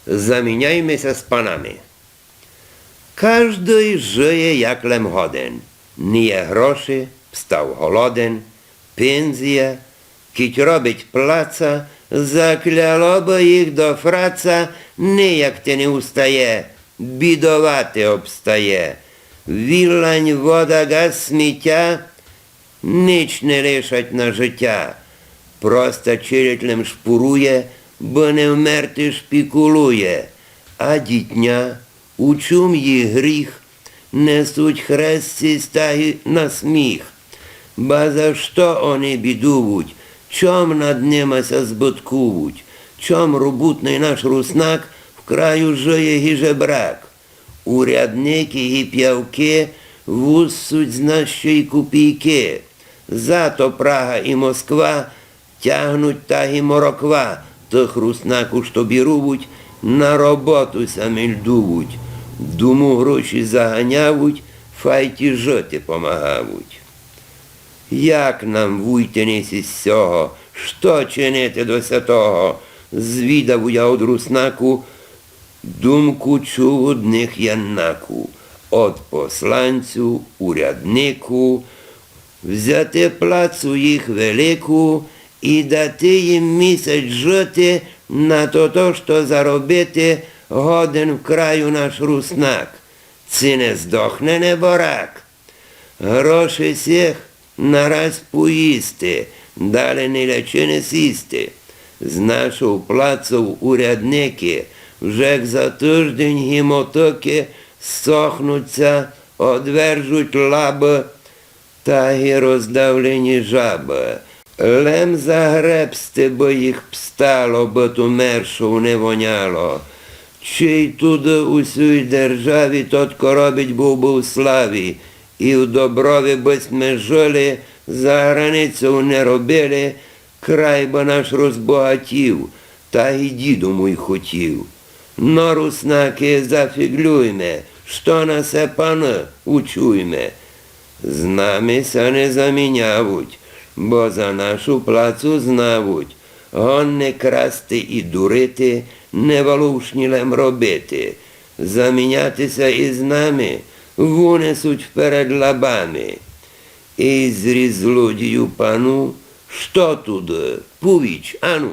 Заміняймося з панами. Każdy żyje jak lem годен. Ніє гроші, встав голоден, пензія, кіть робить плаца, закляло би їх до фраца, ніяк те не устає, бідувати обстає. Віллань, вода, газ, сміття ніч не рішать на життя. Просто черетлем шпурує, бо не вмерти шпікулує. А дітня, у чум їх гріх, несуть хрестці стаги на сміх. Ба за що вони бідувуть, чом над ними се збиткувуть, чом роботний наш руснак в краю жиє і жебрак. Урядники і п'явки вуссуть з нашої копійки. Зато Прага і Москва тягнуть таги мороква, тих руснаку, що бірувуть, на роботу самі льдувуть. Думу гроші заганявуть, файті жити помагавуть. Як нам вуйтенись із сього, що чинити до святого? Звідав я од руснаку, думку чув одних яннаку. От посланцю, уряднику, взяти плацу їх велику і дати їм місяць жити на то, що заробити годен в краю наш руснак. Ці не здохне неборак. Гроші сіх нараз поїсти, далі не лечи не сісти. З нашого плацу урядники вже як за тиждень гімотоки сохнуться, одвержуть лаби та й роздавлені жаби. Лем загребсти, бо їх встало, бо ту мершу не воняло. Чий туди у сій державі тотко робить був у славі, і в доброві бись ми жили, за границю не робили, край би наш розбагатів, та й діду мій хотів. Но, руснаки, зафіглюйме, що на се пани учуйме. З нами се не замінявуть, бо за нашу плацу знавуть. Гон не красти і дурити, не валушнілем робити. Замінятися із нами вунесуть вперед лабами. І зріз злодію пану, що туди, повіч, ану.